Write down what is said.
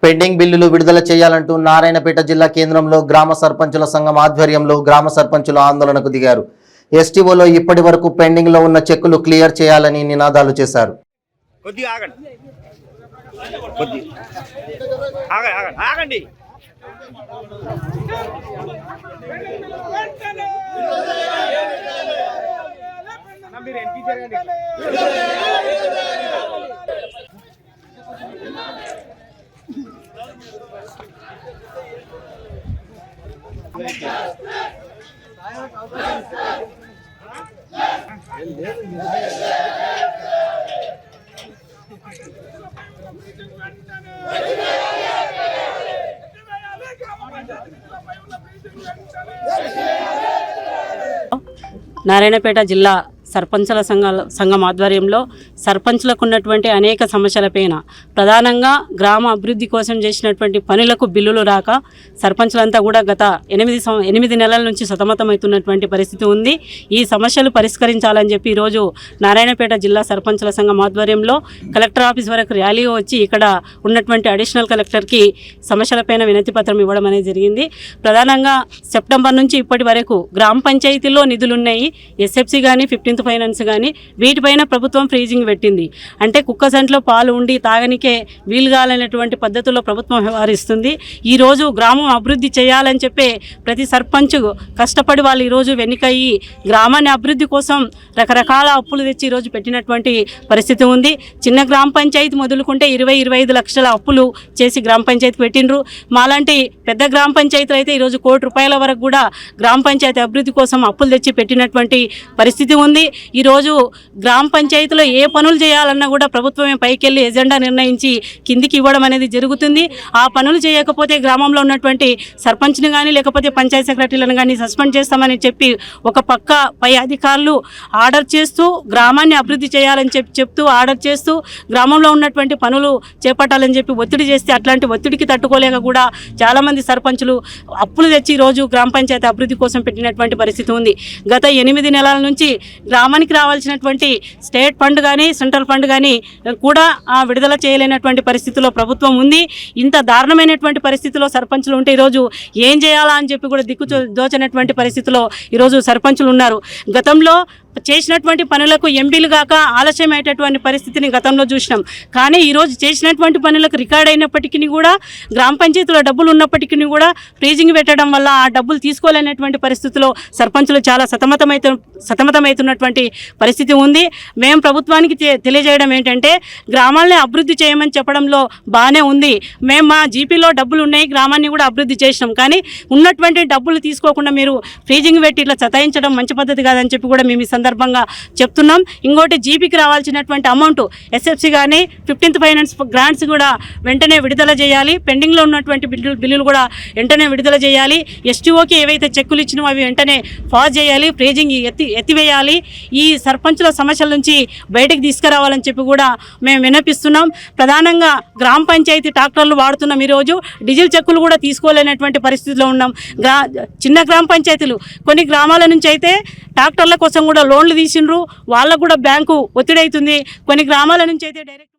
Pending బిల్లులు విడుదల చేయాలంటూ నారాయణపేట జిల్లా కేంద్రంలో గ్రామ సర్పంచుల సంఘం ఆధ్వర్యంలో గ్రామ సర్పంచులు ఆందోళనకు దిగారు. ఎస్టీఓలో ఇప్పటి వరకు పెండింగ్ లో ఉన్న చెక్కులు క్లియర్ చేయాలని నినాదాలు చేశారు. నారాయణపేట జిల్లా సర్పంచుల సంఘం ఆధ్వర్యంలో సర్పంచులకు ఉన్నటువంటి అనేక సమస్యలపైన ప్రధానంగా గ్రామ అభివృద్ధి కోసం చేసినటువంటి పనులకు బిల్లులు రాక సర్పంచులంతా కూడా గత 8 నెలల నుంచి సతమతమవుతున్నటువంటి పరిస్థితి ఉంది. ఈ సమస్యలు పరిష్కరించాలని చెప్పి ఈరోజు నారాయణపేట జిల్లా సర్పంచుల సంఘం ఆధ్వర్యంలో కలెక్టర్ ఆఫీస్ వరకు ర్యాలీ వచ్చి ఇక్కడ ఉన్నటువంటి అడిషనల్ కలెక్టర్కి సమస్యలపైన వినతి పత్రం ఇవ్వడం అనేది జరిగింది. ప్రధానంగా సెప్టెంబర్ నుంచి ఇప్పటి వరకు గ్రామ పంచాయతీల్లో నిధులున్నాయి. ఎస్ఎఫ్సి కానీ 15th ఫైనాన్స్ కానీ వీటిపైన ప్రభుత్వం ఫ్రీజింగ్ పెట్టింది. అంటే కుక్క సంట్లో పాలు ఉండి తాగనికే వీలు కాలనేటువంటి పద్ధతుల్లో ప్రభుత్వం వ్యవహరిస్తుంది. ఈరోజు గ్రామం అభివృద్ధి చేయాలని చెప్పి ప్రతి సర్పంచ్ కష్టపడి వాళ్ళు ఈరోజు వెనుకయ్యి గ్రామాన్ని అభివృద్ధి కోసం రకరకాల అప్పులు తెచ్చి ఈరోజు పెట్టినటువంటి పరిస్థితి ఉంది. చిన్న గ్రామ పంచాయతీ మొదలుకుంటే 20-25 లక్షల అప్పులు చేసి గ్రామ పంచాయతీ పెట్టిండ్రు. మాలాంటి పెద్ద గ్రామ పంచాయతీలు అయితే ఈరోజు ₹1 కోటి వరకు కూడా గ్రామ పంచాయతీ అభివృద్ధి కోసం అప్పులు తెచ్చి పెట్టినటువంటి పరిస్థితి ఉంది. ఈరోజు గ్రామ పంచాయతీలో ఏ పనులు చేయాలన్నా కూడా ప్రభుత్వమే పైకెళ్ళి ఎజెండా నిర్ణయించి కిందికి ఇవ్వడం అనేది జరుగుతుంది. ఆ పనులు చేయకపోతే గ్రామంలో ఉన్నటువంటి సర్పంచ్ని కానీ లేకపోతే పంచాయతీ సెక్రటరీలను కానీ సస్పెండ్ చేస్తామని చెప్పి ఒక పక్క పై అధికారులు ఆర్డర్ చేస్తూ గ్రామాన్ని అభివృద్ధి చేయాలని చెప్తూ ఆర్డర్ చేస్తూ గ్రామంలో ఉన్నటువంటి పనులు చేపట్టాలని చెప్పి ఒత్తిడి చేస్తే అట్లాంటి ఒత్తిడికి తట్టుకోలేక కూడా చాలామంది సర్పంచులు అప్పులు తెచ్చి ఈరోజు గ్రామ పంచాయతీ అభివృద్ధి కోసం పెట్టినటువంటి పరిస్థితి ఉంది. గత 8 నెలల నుంచి గ్రామానికి రావాల్సినటువంటి స్టేట్ ఫండ్ కానీ సెంట్రల్ ఫండ్ కానీ కూడా విడుదల చేయలేనటువంటి పరిస్థితిలో ప్రభుత్వం ఉంది. ఇంత దారుణమైనటువంటి పరిస్థితిలో సర్పంచులు ఉంటే ఈరోజు ఏం చేయాలా అని చెప్పి కూడా దిక్కు దోచనటువంటి పరిస్థితిలో ఈరోజు సర్పంచులు ఉన్నారు. గతంలో చేసినటువంటి పనులకు ఎంపీలు కాక ఆలస్యం అయ్యేటటువంటి పరిస్థితిని గతంలో చూసినాం. కానీ ఈరోజు చేసినటువంటి పనులకు రికార్డ్ అయినప్పటికీ కూడా గ్రామ పంచాయతీలో డబ్బులు ఉన్నప్పటికీ కూడా ఫ్రీజింగ్ పెట్టడం వల్ల ఆ డబ్బులు తీసుకోలేనటువంటి పరిస్థితిలో సర్పంచులు చాలా సతమతమవుతున్నటువంటి పరిస్థితి ఉంది. మేము ప్రభుత్వానికి తెలియజేయడం ఏంటంటే గ్రామాలని అభివృద్ధి చేయమని చెప్పడంలో బాగానే ఉంది. మేము మా జీపీలో డబ్బులు ఉన్నాయి, గ్రామాన్ని కూడా అభివృద్ధి చేసినాం. కానీ ఉన్నటువంటి డబ్బులు తీసుకోకుండా మీరు ఫ్రీజింగ్ పెట్టి ఇట్లా సతాయించడం మంచి పద్ధతి కాదని చెప్పి కూడా మేము సందర్భంగా చెప్తున్నాం. ఇంకోటి జీపీకి రావాల్సినటువంటి అమౌంట్ ఎస్ఎఫ్సి కానీ 15th ఫైనాన్స్ గ్రాంట్స్ కూడా వెంటనే విడుదల చేయాలి. పెండింగ్లో ఉన్నటువంటి బిల్లులు కూడా వెంటనే విడుదల చేయాలి. ఎస్టీఓకి ఏవైతే చెక్కులు ఇచ్చినో అవి వెంటనే పాస్ చేయాలి. ఫ్రీజింగ్ ఎత్తివేయాలి. ఈ సర్పంచుల సమస్యల నుంచి బయటకు తీసుకురావాలని చెప్పి కూడా మేము విన్నపిస్తున్నాం. ప్రధానంగా గ్రామ పంచాయతీ ట్రాక్టర్లు వాడుతున్నాం. ఈరోజు డీజిల్ చెక్కులు కూడా తీసుకోలేనటువంటి పరిస్థితిలో ఉన్నాం. చిన్న గ్రామ పంచాయతీలు కొన్ని గ్రామాల నుంచి అయితే ట్రాక్టర్ల కోసం కూడా లోన్లు తీసిండ్రు. వాళ్ళకు కూడా బ్యాంకు ఒత్తిడి అవుతుంది. కొన్ని గ్రామాల నుంచి అయితే డైరెక్ట్